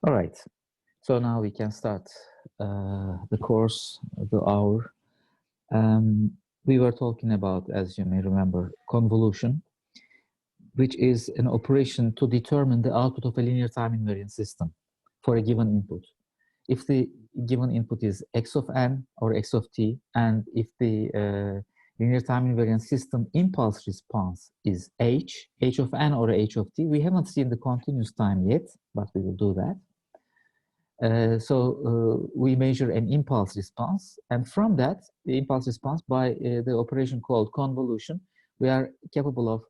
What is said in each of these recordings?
All right, so now we can start the course, the hour. We were talking about, as you may remember, convolution, which is an operation to determine the output of a linear time invariant system for a given input. If the given input is x of n or x of t, and if the linear time invariant system impulse response is h of n or h of t, we haven't seen the continuous time yet, but we will do that. So we measure an impulse response, and from that, the impulse response by the operation called convolution, we are capable of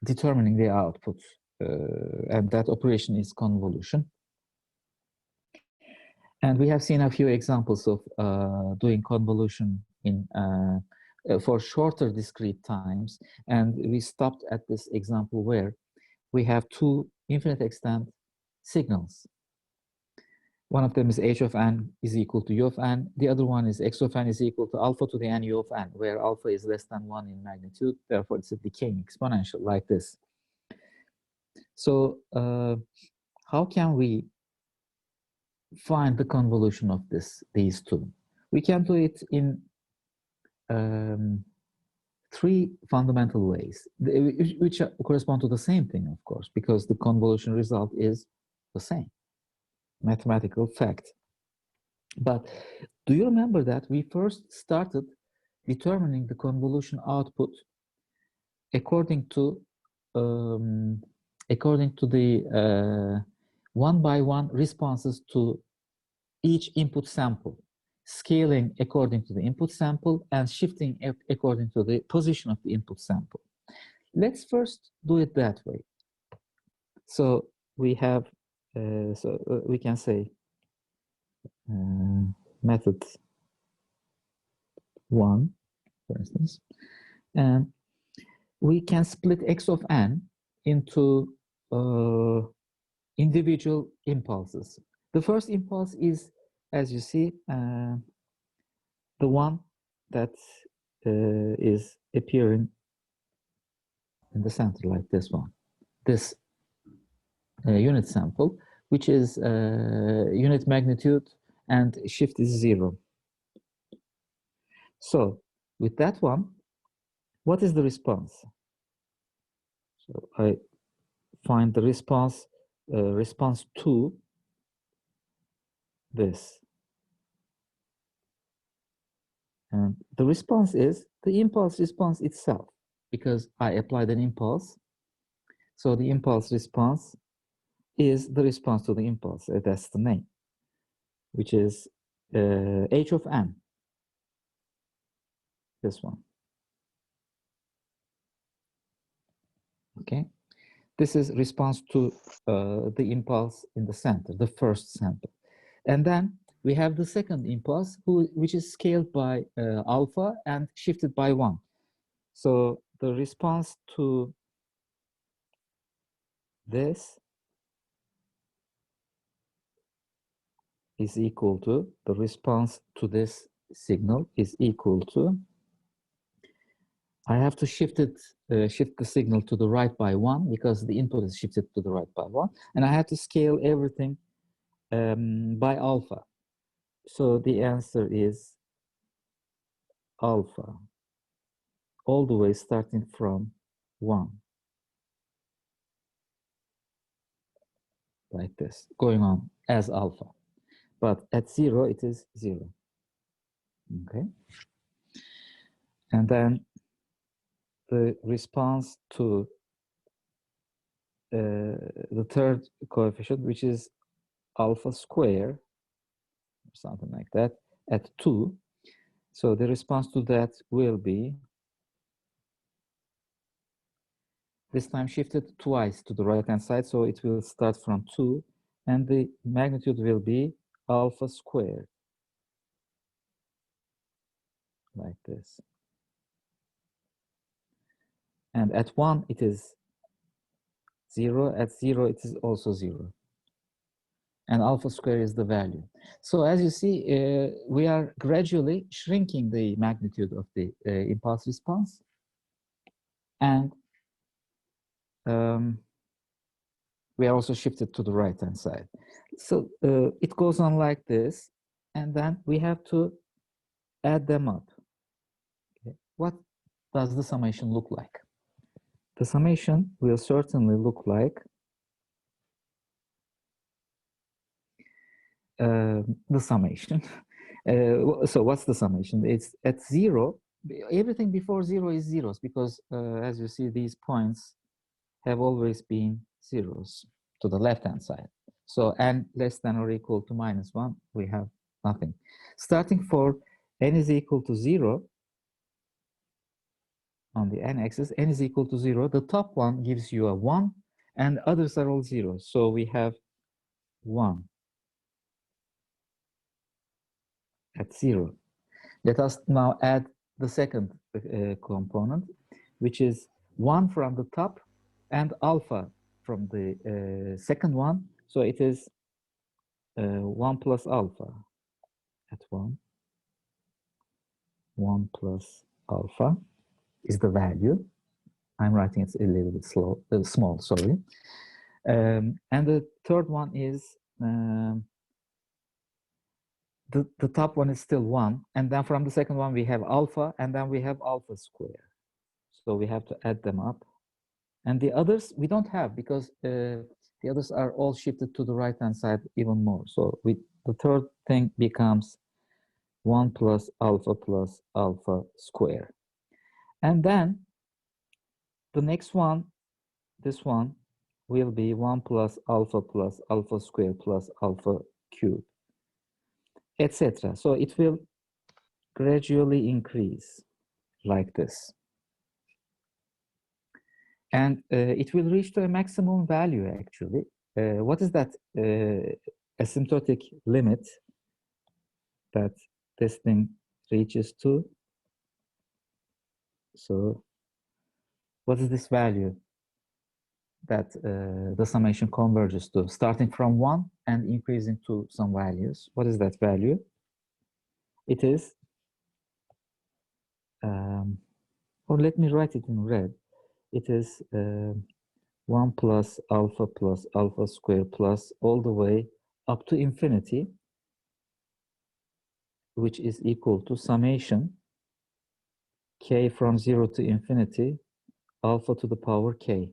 determining the output, and that operation is convolution. And we have seen a few examples of doing convolution in for shorter discrete times, and we stopped at this example where we have two infinite extent signals. One of them is h of n is equal to u of n. The other one is x of n is equal to alpha to the n u of n, where alpha is less than 1 in magnitude. Therefore, it's a decaying exponential like this. So how can we find the convolution of these two? We can do it in three fundamental ways, which correspond to the same thing, of course, because the convolution result is the same. Mathematical fact. But do you remember that we first started determining the convolution output according to the one-by-one responses to each input sample, scaling according to the input sample and shifting according to the position of the input sample. Let's first do it that way. So we have we can say method 1, for instance, and we can split x of n into individual impulses. The first impulse is, as you see, the one that is appearing in the center, like this one, this unit sample, which is unit magnitude and shift is 0. So with that one, what is the response? So I find the response to this. And the response is the impulse response itself, because I applied an impulse. So the impulse response is the response to the impulse. That's the name, which is h of n, this one. Okay, this is response to the impulse in the center, the first sample. And then we have the second impulse, which is scaled by alpha and shifted by 1. So the response to this is equal to, the response to this signal is equal to, I have to shift the signal to the right by 1 because the input is shifted to the right by 1, and I have to scale everything by alpha. So the answer is alpha, all the way starting from 1, like this, going on as alpha. But at 0, it is 0. Okay. And then the response to the third coefficient, which is alpha square, or something like that, at 2. So the response to that will be, this time shifted twice to the right-hand side, so it will start from 2, and the magnitude will be alpha squared, like this. And at 1, it is 0. At 0, it is also 0. And alpha square is the value. So as you see, we are gradually shrinking the magnitude of the impulse response. And we are also shifted to the right-hand side. So it goes on like this, and then we have to add them up. Okay. What does the summation look like? The summation will certainly look like the summation. So what's the summation? It's at 0. Everything before 0 is zeros, because as you see, these points have always been zeros to the left-hand side. So n less than or equal to -1, we have nothing. Starting for n is equal to 0, on the n-axis, n is equal to 0, the top one gives you a 1, and others are all zeros. So we have 1 at 0. Let us now add the second component, which is 1 from the top and alpha from the second one. So it is 1 plus alpha at 1. 1 plus alpha is the value. I'm writing it a little bit small, sorry. And the third one is, the top one is still 1. And then from the second one, we have alpha, and then we have alpha square. So we have to add them up. And the others, we don't have, because the others are all shifted to the right-hand side even more. So the third thing becomes 1 plus alpha square. And then the next one, this one, will be 1 plus alpha square plus alpha cube, etc. So it will gradually increase like this. And it will reach to a maximum value, actually. What is that asymptotic limit that this thing reaches to? So what is this value that the summation converges to, starting from 1 and increasing to some values? What is that value? It is, or let me write it in red. It is 1 plus alpha square plus all the way up to infinity, which is equal to summation k from 0 to infinity, alpha to the power k.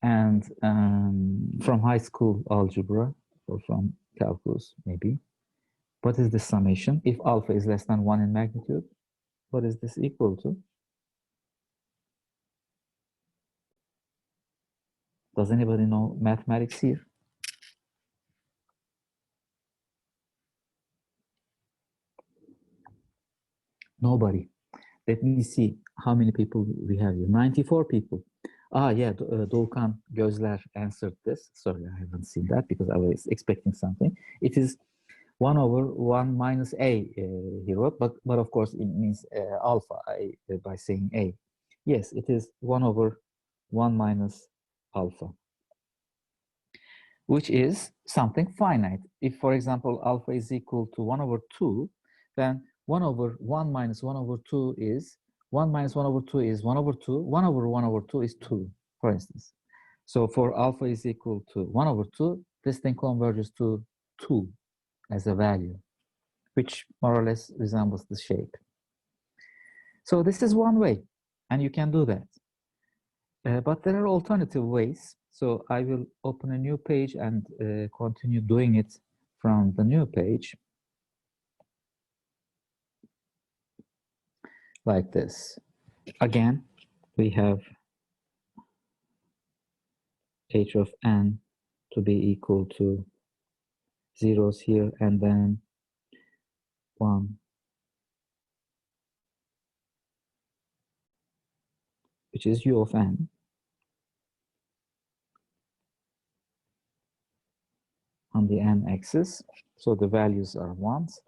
And from high school algebra, or from calculus maybe, what is the summation? If alpha is less than 1 in magnitude, what is this equal to? Does anybody know mathematics here? Nobody. Let me see how many people we have here. 94 people. Ah, yeah, Doğukan Gözler answered this. Sorry, I haven't seen that because I was expecting something. It is 1 over 1 minus a, he wrote, but of course it means alpha by saying a. Yes, it is 1 over 1 minus alpha, which is something finite. If, for example, alpha is equal to 1 over 2, then 1 over 1 minus 1 over 2 is 1 minus 1 over 2 is 1 over 2. 1 over 1 over 2 is 2, for instance. So for alpha is equal to 1 over 2, this thing converges to 2 as a value, which more or less resembles the shape. So this is one way, and you can do that. But there are alternative ways. So I will open a new page and continue doing it from the new page. Like this. Again, we have h of n to be equal to zeros here, and then 1, which is u of n. On the n-axis, so the values are 1s,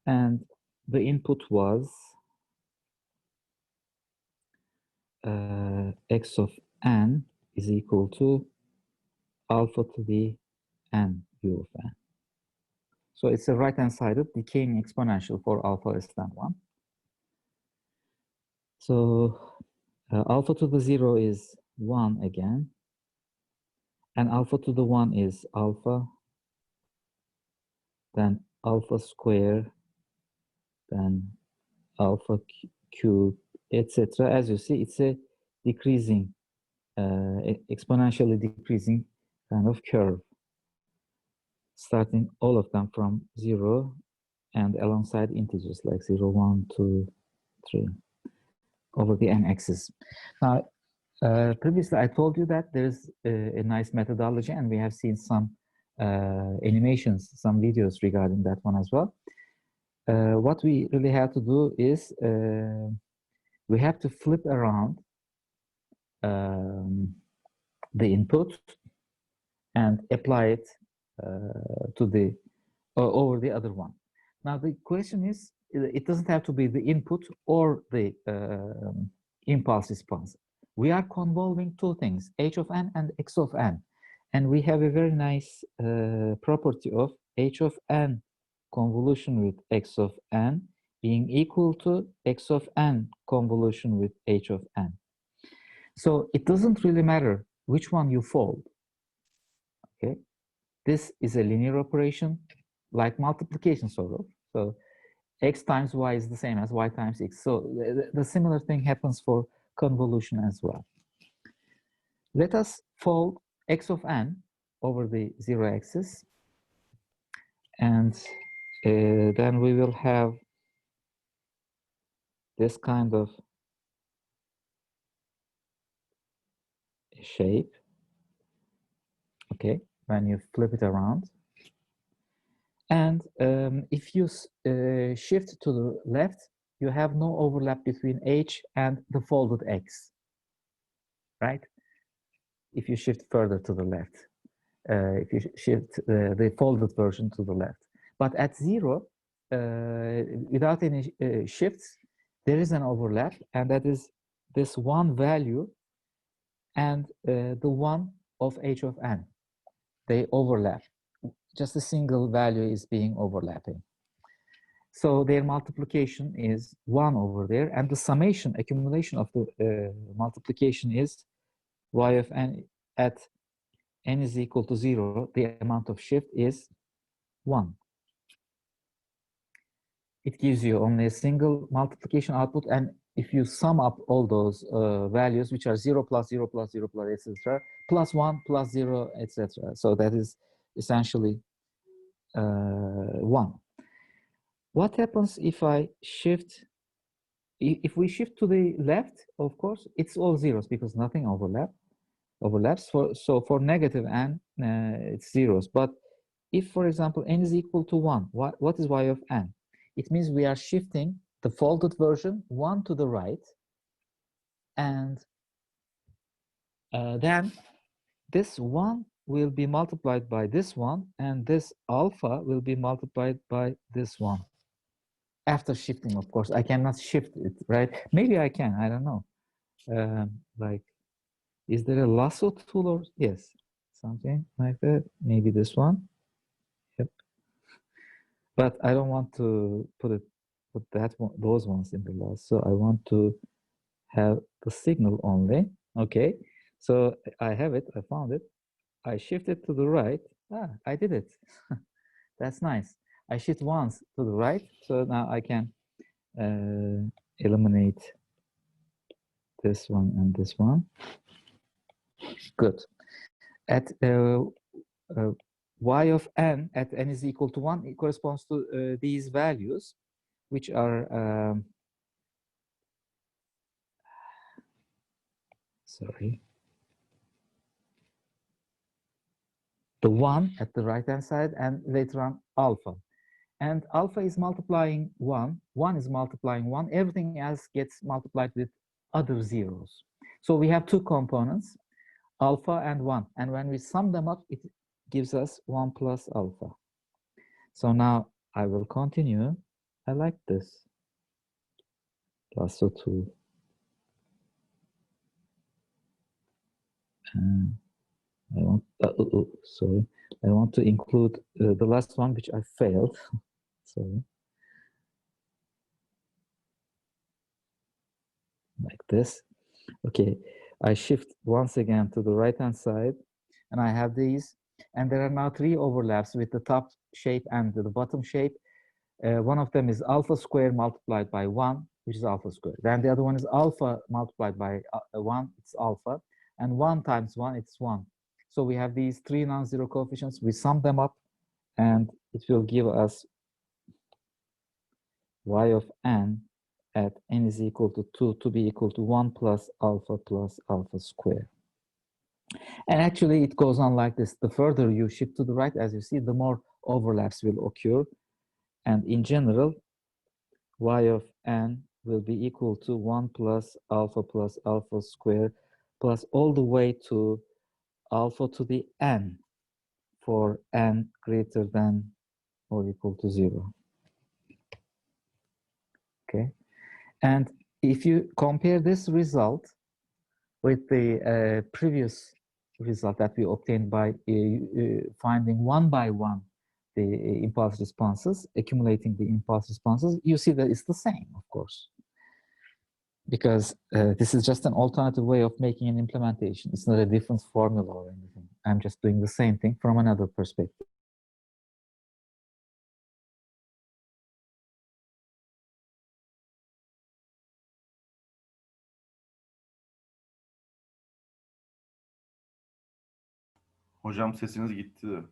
and the input was x of n is equal to alpha to the n u of n. So it's a right-hand sided decaying exponential for alpha less than 1. So alpha to the 0 is 1 again. And alpha to the 1 is alpha, then alpha square, then alpha cube, etc. As you see, it's a decreasing, exponentially decreasing kind of curve, starting all of them from 0 and alongside integers like 0, 1, 2, 3 over the n-axis. Now, previously I told you that there's a nice methodology, and we have seen some animations, some videos regarding that one as well. What we really have to do is we have to flip around the input and apply it to the over the other one. Now the question is, it doesn't have to be the input or the impulse response. We are convolving two things, h of n and x of n, and we have a very nice property of h of n convolution with x of n being equal to x of n convolution with h of n. So it doesn't really matter which one you fold. Okay, this is a linear operation like multiplication sort of. So x times y is the same as y times x. So the similar thing happens for convolution as well. Let us fold x of n over the zero axis, and then we will have this kind of shape. Okay, when you flip it around. And if you shift to the left, you have no overlap between h and the folded x, right? If you shift further to the left, if you shift the folded version to the left. But at 0, without any shifts, there is an overlap, and that is this one value and the one of h of n. They overlap. Just a single value is being overlapping. So their multiplication is 1 over there, and the summation, accumulation of the multiplication is y of n at n is equal to 0. The amount of shift is 1. It gives you only a single multiplication output, and if you sum up all those values, which are 0 plus 0 plus 0 plus etc., plus 1 plus 0, etc. So that is essentially 1. What happens if I shift? If we shift to the left, of course, it's all zeros because nothing overlaps. So for negative n, it's zeros. But if, for example, n is equal to 1, what is y of n? It means we are shifting the folded version 1 to the right, and then this 1 will be multiplied by this one, and this alpha will be multiplied by this one. After shifting, of course, I cannot shift it, right? Maybe I can, I don't know. Like, is there a lasso tool or, yes, something like that? Maybe this one, yep. But I don't want to put that one, those ones in the lasso. I want to have the signal only, okay? So I have it, I found it. I shift it to the right. Ah, I did it. That's nice. I shift once to the right, so now I can eliminate this one and this one. Good. At y of n at n is equal to 1, it corresponds to these values, which are sorry, the 1 at the right hand side, and later on alpha. And alpha is multiplying 1, 1 is multiplying 1, everything else gets multiplied with other zeros. So we have two components, alpha and 1, and when we sum them up, it gives us 1 plus alpha. So now I will continue. I like this lasso tool. I want, sorry, I want to include the last one, which I failed. Sorry. Like this. Okay. I shift once again to the right-hand side, and I have these. And there are now 3 overlaps with the top shape and the bottom shape. One of them is alpha squared multiplied by 1, which is alpha squared. Then the other one is alpha multiplied by 1, it's alpha. And 1 times 1, it's 1. So we have these 3 non-zero coefficients. We sum them up, and it will give us y of n at n is equal to 2 to be equal to 1 plus alpha squared. And actually, it goes on like this. The further you shift to the right, as you see, the more overlaps will occur. And in general, y of n will be equal to 1 plus alpha squared plus all the way to alpha to the n for n greater than or equal to 0. Okay. And if you compare this result with the previous result that we obtained by finding one by one the impulse responses, accumulating the impulse responses, you see that it's the same, of course. Because this is just an alternative way of making an implementation. It's not a different formula or anything. I'm just doing the same thing from another perspective. Hocam sesiniz gitti.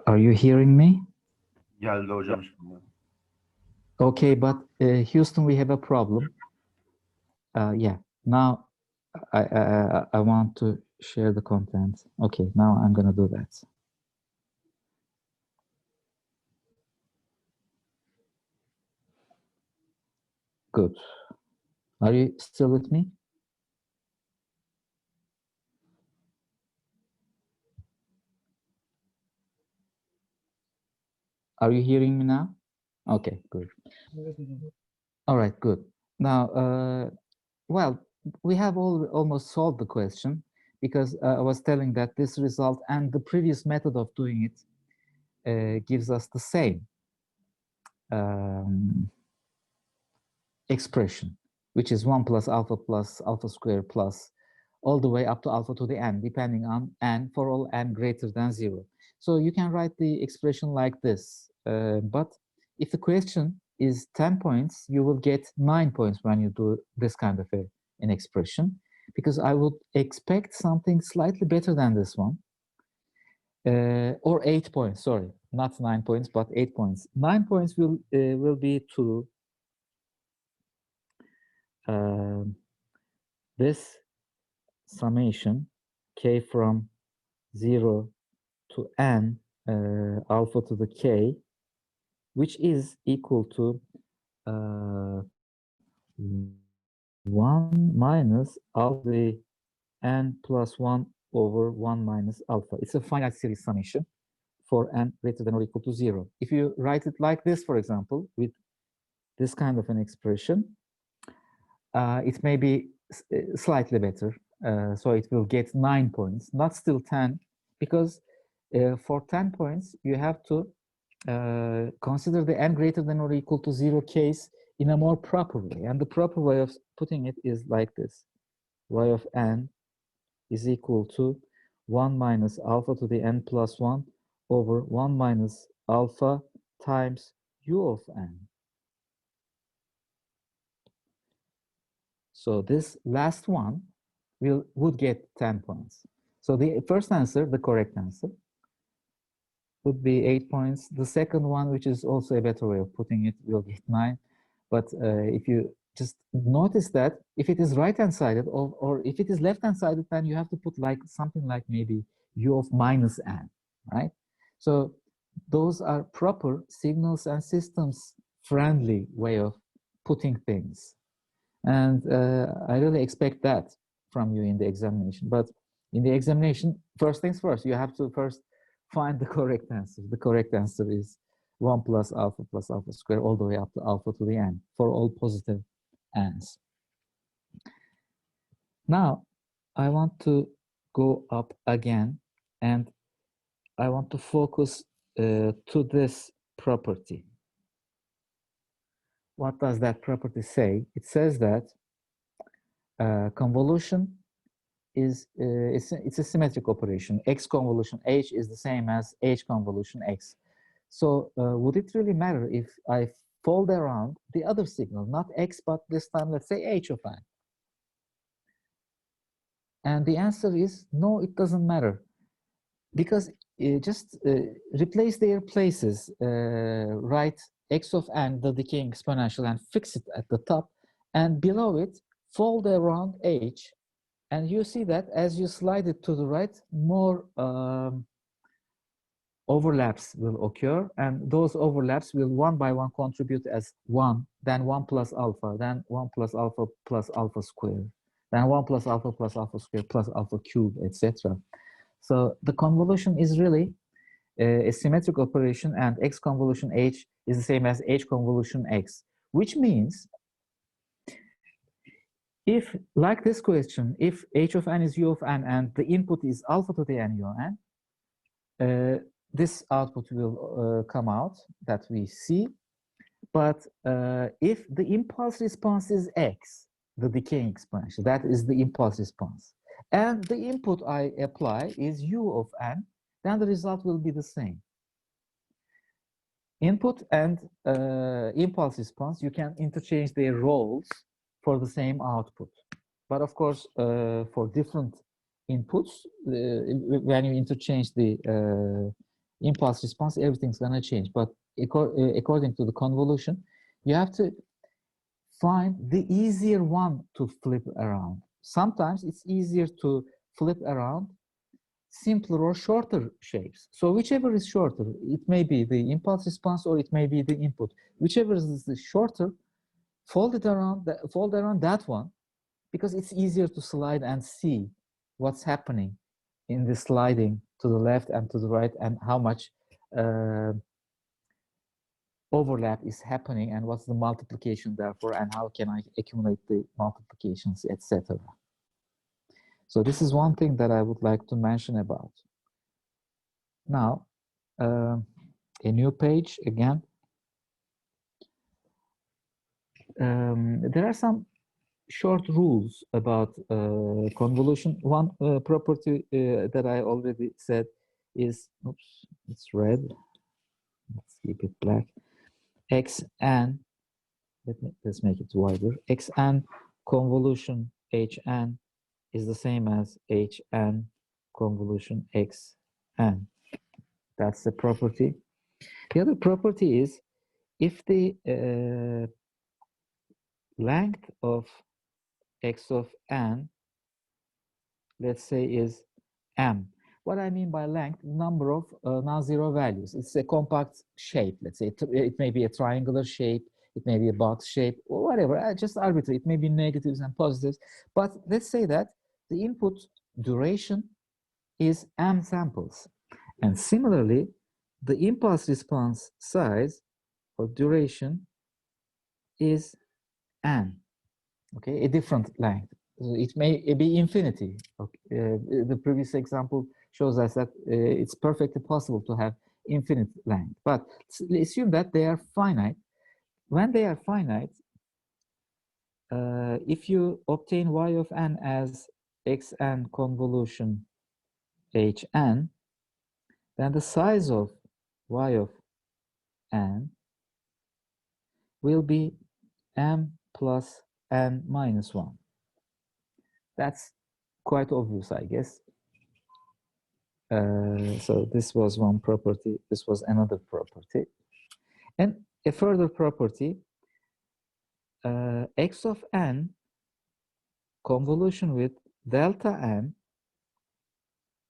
Are you hearing me? Geldi hocam şimdi. Okay, but Houston, we have a problem. Yeah, now I want to share the content. Okay, now I'm gonna do that. Good. Are you still with me? Are you hearing me now? Okay, good. All right, good. Now, well, we have almost solved the question because I was telling that this result and the previous method of doing it gives us the same expression, which is 1 plus alpha squared plus all the way up to alpha to the n, depending on n for all n greater than 0. So you can write the expression like this. But if the question is 10 points, you will get 9 points when you do this kind of an expression, because I would expect something slightly better than this one. Or 8 points, sorry, not 9 points, but 8 points. 9 points will be to this summation k from 0 to n alpha to the k, which is equal to 1 minus alpha the n plus 1 over 1 minus alpha. It's a finite series summation for n greater than or equal to 0. If you write it like this, for example, with this kind of an expression, it may be slightly better. So it will get 9 points, not still 10, because for 10 points, you have to consider the n greater than or equal to 0 case in a more proper way. And the proper way of putting it is like this. Y of n is equal to 1 minus alpha to the n plus 1 over 1 minus alpha times u of n. So this last one would get 10 points. So the first answer, the correct answer, would be 8 points. The second one, which is also a better way of putting it, will get 9. But if you just notice that if it is right-hand sided or if it is left-hand sided, then you have to put like something like maybe u of minus n, right? So those are proper signals and systems friendly way of putting things. And I really expect that from you in the examination. But in the examination, first things first, you have to first find the correct answer. The correct answer is 1 plus alpha squared all the way up to alpha to the n for all positive n's. Now, I want to go up again, and I want to focus to this property. What does that property say? It says that convolution is it's a symmetric operation. X convolution H is the same as H convolution X. So would it really matter if I fold around the other signal, not X, but this time let's say H of n? And the answer is no, it doesn't matter, because just replace their places, write X of n, the decaying exponential, and fix it at the top, and below it fold around H. And you see that as you slide it to the right, more overlaps will occur, and those overlaps will one by one contribute as 1, then 1 plus alpha, then 1 plus alpha squared, then 1 plus alpha squared plus alpha cubed, etc. So the convolution is really a symmetric operation, and X convolution H is the same as H convolution X, which means if, like this question, if H of n is U of n and the input is alpha to the n U of n, this output will come out that we see. But if the impulse response is X, the decaying exponential, that is the impulse response, and the input I apply is U of n, then the result will be the same. Input and impulse response, you can interchange their roles for the same output. But of course, for different inputs, when you interchange the impulse response, everything's gonna change. But according to the convolution, you have to find the easier one to flip around. Sometimes it's easier to flip around simpler or shorter shapes. So whichever is shorter, it may be the impulse response or it may be the input. Whichever is the shorter, fold around that one, because it's easier to slide and see what's happening in the sliding to the left and to the right, and how much overlap is happening, and what's the multiplication therefore, and how can I accumulate the multiplications, etc. So this is one thing that I would like to mention about. Now, a new page again. There are some short rules about convolution. One property that I already said is, oops, it's red. Let's keep it black. Xn, let's make it wider. Xn convolution Hn is the same as Hn convolution Xn. That's the property. The other property is if the length of X of n, let's say, is m. What I mean by length, number of non-zero values. It's a compact shape, let's say. It may be a triangular shape, it may be a box shape, or whatever, just arbitrary. It may be negatives and positives. But let's say that the input duration is m samples. And similarly, the impulse response size or duration is n, okay, a different length. It may be infinity. Okay. The previous example shows us that it's perfectly possible to have infinite length, but assume that they are finite. When they are finite, if you obtain y of n as xn convolution hn, then the size of y of n will be m plus n minus 1. That's quite obvious, I guess. So this was one property, this was another property. And a further property, x of n convolution with delta n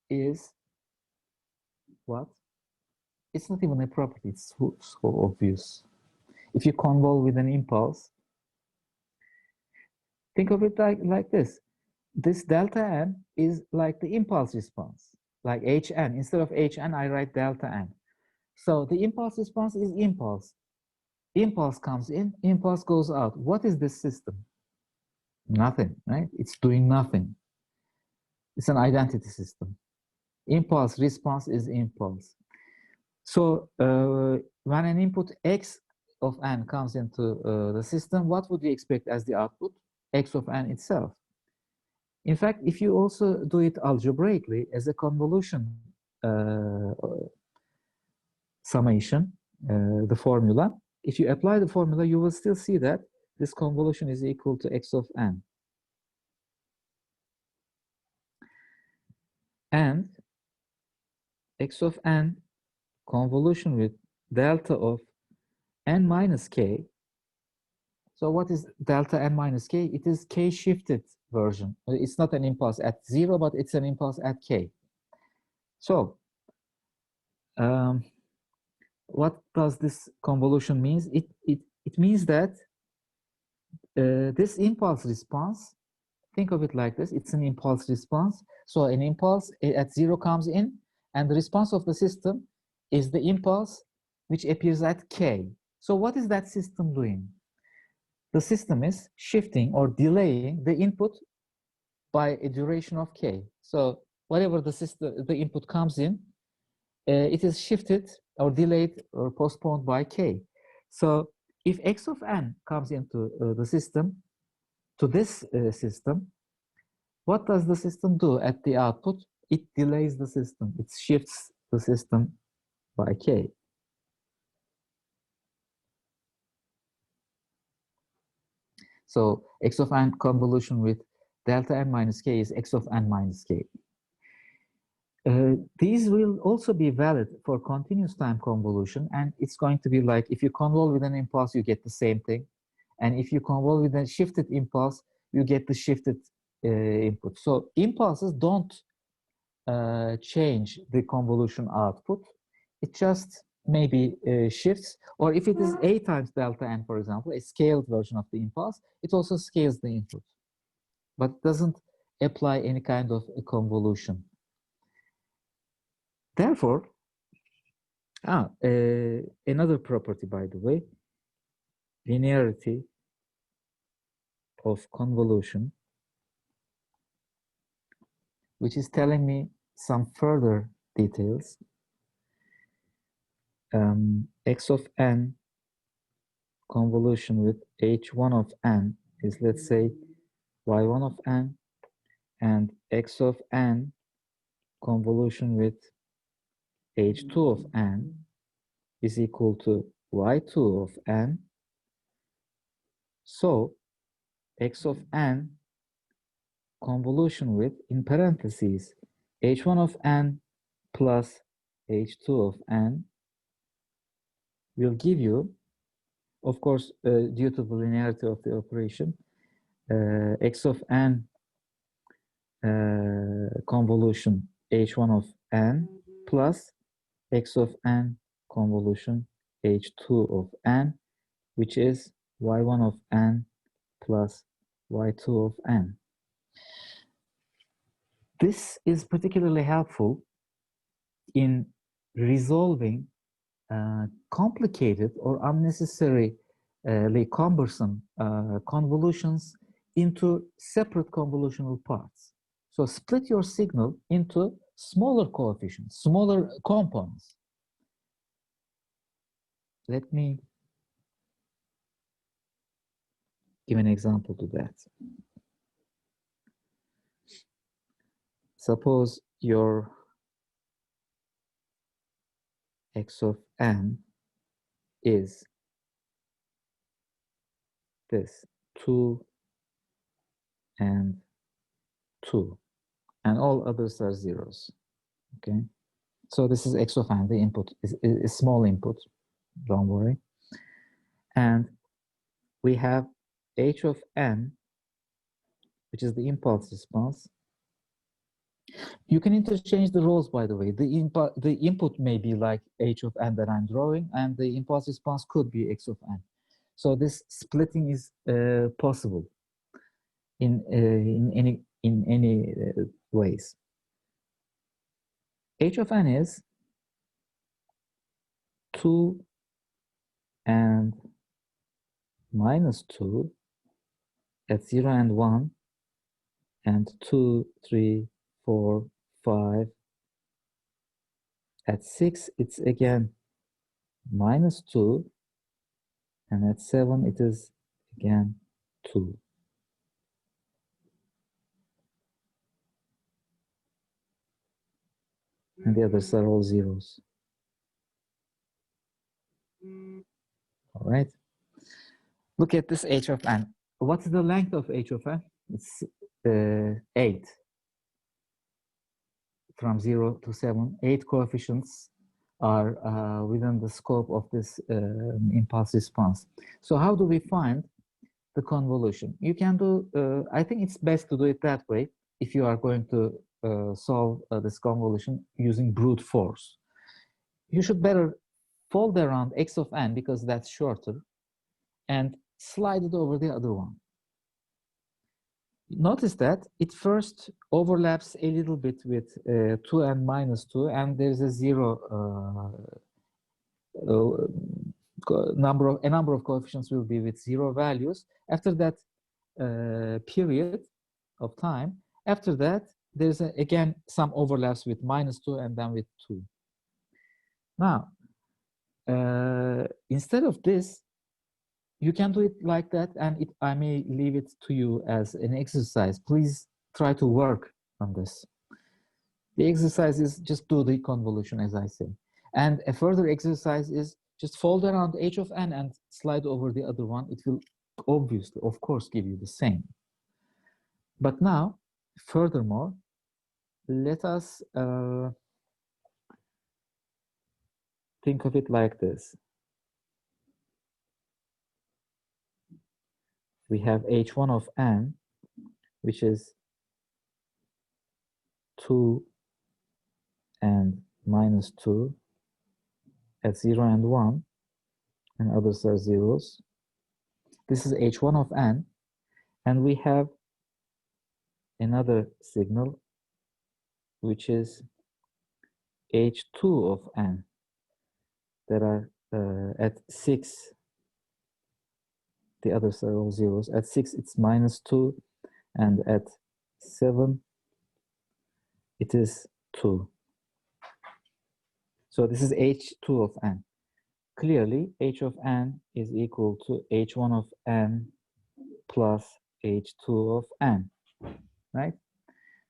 is what? It's not even a property, it's so obvious. If you convolve with an impulse, think of it like this. This delta n is like the impulse response, like hn. Instead of hn, I write delta n. So the impulse response is impulse. Impulse comes in, impulse goes out. What is this system? Nothing, right? It's doing nothing. It's an identity system. Impulse response is impulse. So when an input x of n comes into the system, what would you expect as the output? X of n itself. In fact, if you also do it algebraically as a convolution summation, the formula, if you apply the formula, you will still see that this convolution is equal to x of n. And x of n convolution with delta of n minus k. So what is delta n minus k? It is k shifted version. It's not an impulse at 0, but it's an impulse at k. So what does this convolution mean? It means that this impulse response, think of it like this, it's an impulse response. So an impulse at 0 comes in, and the response of the system is the impulse which appears at k. So what is that system doing? The system is shifting or delaying the input by a duration of k. So whatever the input comes in, it is shifted or delayed or postponed by k. So if x of n comes into the system, to this system, what does the system do at the output? It delays the system. It shifts the system by k. So x of n convolution with delta n minus k is x of n minus k. These will also be valid for continuous time convolution, and it's going to be like if you convolve with an impulse, you get the same thing. And if you convolve with a shifted impulse, you get the shifted input. So impulses don't change the convolution output. It just maybe shifts, or if it is a times delta n, for example, a scaled version of the impulse, it also scales the input, but doesn't apply any kind of a convolution. Therefore, another property, by the way, linearity of convolution, which is telling me some further details. X of n convolution with h1 of n is, let's say, y1 of n, and x of n convolution with h2 of n is equal to y2 of n. So x of n convolution with, in parentheses, h1 of n plus h2 of n will give you, of course, due to the linearity of the operation, x of n convolution h1 of n plus x of n convolution h2 of n, which is y1 of n plus y2 of n. This is particularly helpful in resolving complicated or unnecessarily cumbersome convolutions into separate convolutional parts. So split your signal into smaller coefficients, smaller components. Let me give an example to that. Suppose your x of n is this 2 and 2, and all others are zeros. Okay, so this is x of n. The input is small input, don't worry. And we have h of n, which is the impulse response. You can interchange the roles, by the way. The input may be like h of n that I'm drawing, and the impulse response could be x of n. So this splitting is possible in any ways. H of n is 2 and minus 2 at 0 and 1, and 2, 3, 4, 5. At 6, it's again minus 2, and at 7, it is again 2. And the others are all zeros. All right. Look at this h of n. What's the length of h of n? It's 8. From 0 to 7, 8 coefficients are within the scope of this impulse response. So how do we find the convolution? You can do, I think it's best to do it that way if you are going to solve this convolution using brute force. You should better fold around x of n because that's shorter and slide it over the other one. Notice that it first overlaps a little bit with 2 and minus 2, and there's a number of coefficients will be with 0 values. After that period of time, after that there's again some overlaps with minus 2 and then with 2. Now, instead of this, you can do it like that, and I may leave it to you as an exercise. Please try to work on this. The exercise is just do the convolution, as I say. And a further exercise is just fold around h of n and slide over the other one. It will obviously, of course, give you the same. But now, furthermore, let us think of it like this. We have h1 of n, which is 2 and minus 2 at 0 and 1, and others are zeros. This is h1 of n, and we have another signal, which is h2 of n, that are at 6. The others are all zeros. At 6, it's minus 2, and at 7, it is 2. So this is h2 of n. Clearly, h of n is equal to h1 of n plus h2 of n, right?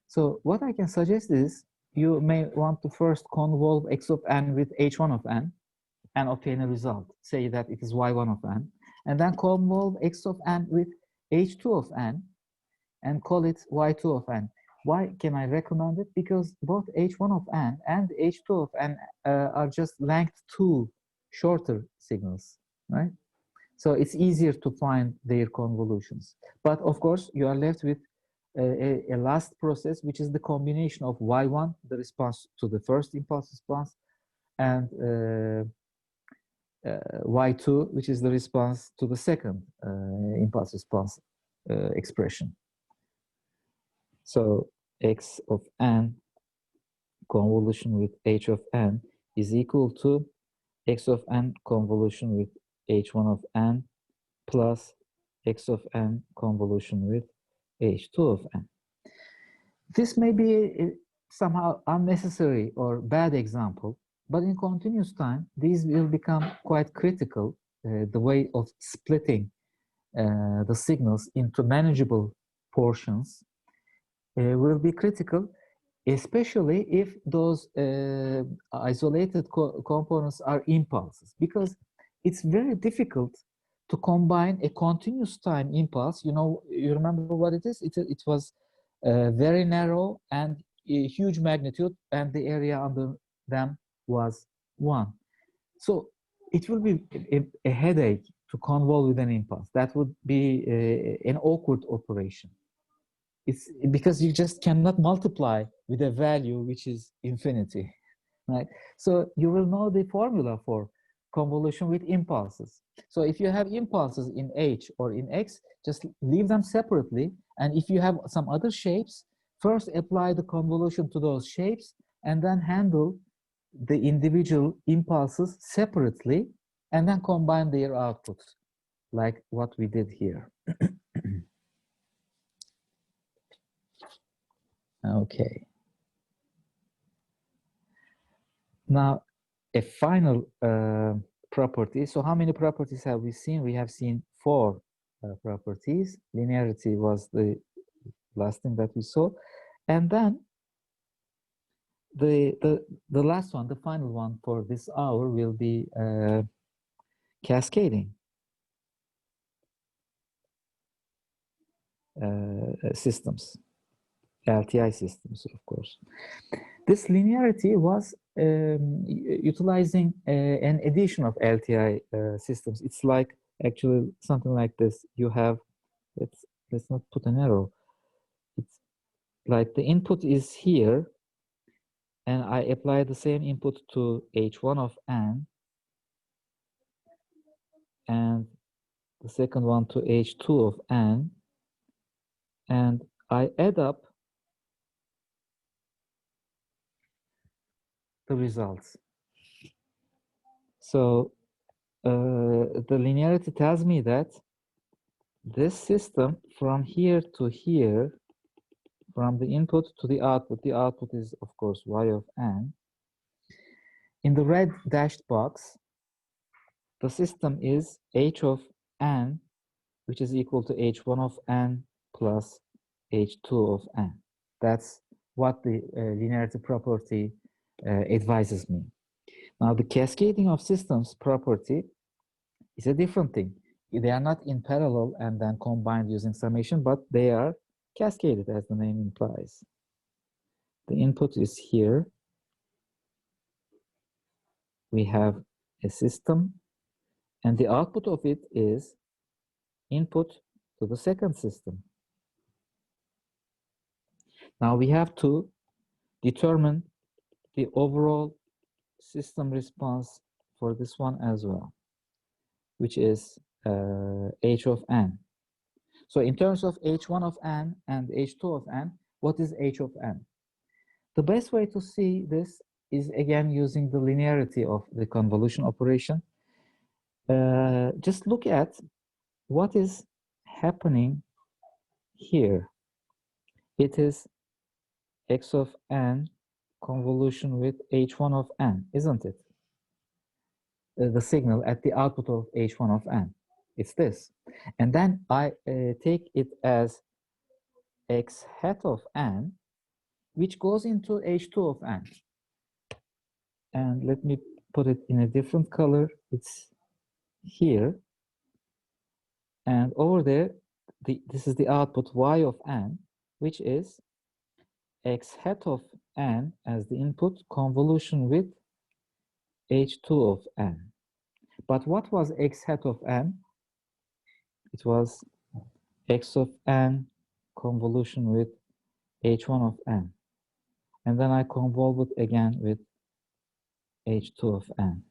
So what I can suggest is you may want to first convolve x of n with h1 of n and obtain a result. Say that it is y1 of n, and then convolve x of n with h2 of n and call it y2 of n. Why can I recommend it? Because both h1 of n and h2 of n are just length 2 shorter signals, right? So it's easier to find their convolutions. But of course, you are left with a last process, which is the combination of y1, the response to the first impulse response, and y2, which is the response to the second impulse response expression. So x of n convolution with h of n is equal to x of n convolution with h1 of n plus x of n convolution with h2 of n. This may be a somehow unnecessary or bad example, but in continuous time, these will become quite critical, the way of splitting the signals into manageable portions will be critical, especially if those isolated components are impulses, because it's very difficult to combine a continuous time impulse. You remember what it is? It was very narrow and a huge magnitude, and the area under them was 1. So it will be a headache to convolve with an impulse. That would be an awkward operation. It's because you just cannot multiply with a value which is infinity, right? So you will know the formula for convolution with impulses. So if you have impulses in H or in X, just leave them separately. And if you have some other shapes, first apply the convolution to those shapes and then handle the individual impulses separately and then combine their outputs, like what we did here. Okay. Now, a final property. So how many properties have we seen? We have seen 4 properties. Linearity was the last thing that we saw. And then the last one, the final one for this hour will be cascading systems, LTI systems, of course. This linearity was utilizing an addition of LTI systems. It's like actually something like this. You have, let's not put an arrow. It's like the input is here, and I apply the same input to H1 of n, and the second one to H2 of n, and I add up the results. So the linearity tells me that this system from here to here, from the input to the output is of course y of n. In the red dashed box, the system is h of n, which is equal to h1 of n plus h2 of n. That's what the linearity property advises me. Now the cascading of systems property is a different thing. They are not in parallel and then combined using summation, but they are cascaded, as the name implies. The input is here. We have a system, and the output of it is input to the second system. Now we have to determine the overall system response for this one as well, which is h of n. So in terms of h1 of n and h2 of n, what is h of n? The best way to see this is again using the linearity of the convolution operation. Just look at what is happening here. It is x of n convolution with h1 of n, isn't it? The signal at the output of h1 of n. It's this. And then I take it as x hat of n, which goes into h2 of n. And let me put it in a different color. It's here. And over there, this is the output y of n, which is x hat of n as the input convolution with h2 of n. But what was x hat of n? It was x of n convolution with h1 of n. And then I convolve it again with h2 of n.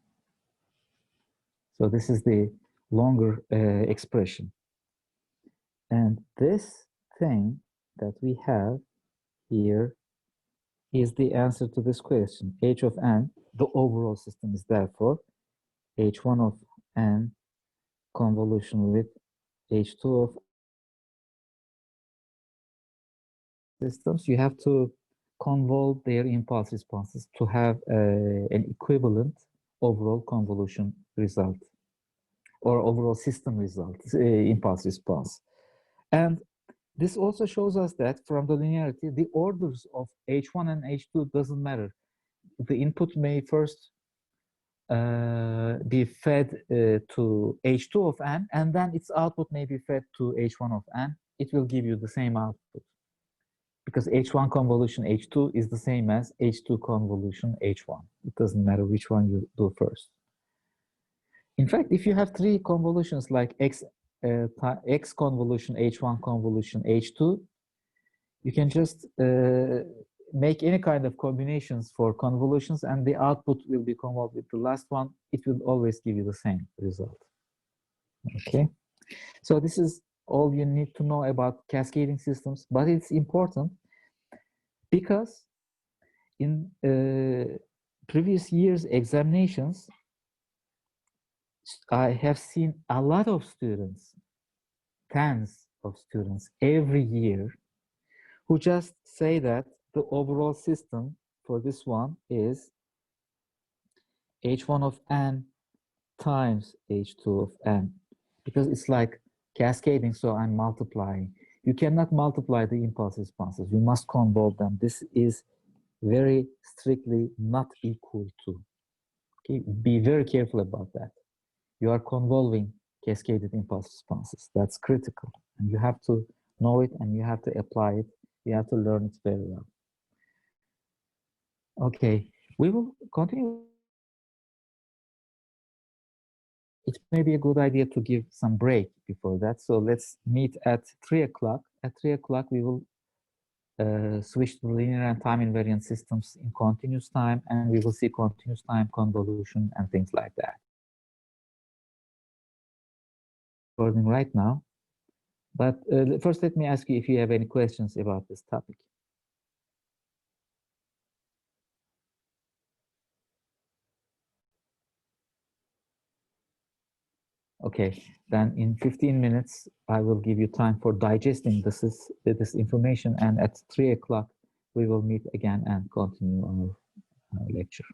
So this is the longer expression. And this thing that we have here is the answer to this question. H of n, the overall system, is therefore h1 of n convolution with h2 of systems. You have to convolve their impulse responses to have an equivalent overall convolution result. or overall system result, impulse response. And this also shows us that from the linearity, the orders of H1 and H2 doesn't matter. The input may first be fed to H2 of n, and then its output may be fed to H1 of n. It will give you the same output, because H1 convolution H2 is the same as H2 convolution H1. It doesn't matter which one you do first. In fact, if you have three convolutions like X convolution, H1 convolution, H2, you can just make any kind of combinations for convolutions, and the output will be convolved with the last one. It will always give you the same result. Okay, so this is all you need to know about cascading systems, but it's important because in previous years' examinations, I have seen a lot of students, tens of students every year, who just say that the overall system for this one is H1 of n times H2 of n, because it's like cascading, so I'm multiplying. You cannot multiply the impulse responses. You must convolve them. This is very strictly not equal to. Okay, be very careful about that. You are convolving cascaded impulse responses. That's critical, and you have to know it, and you have to apply it. You have to learn it very well. Okay, we will continue. It may be a good idea to give some break before that. So let's meet at 3 o'clock. At 3 o'clock, we will switch to linear and time invariant systems in continuous time, and we will see continuous time convolution and things like that. Recording right now. But first, let me ask you if you have any questions about this topic. Okay, then in 15 minutes, I will give you time for digesting this information, and at 3 o'clock, we will meet again and continue our lecture.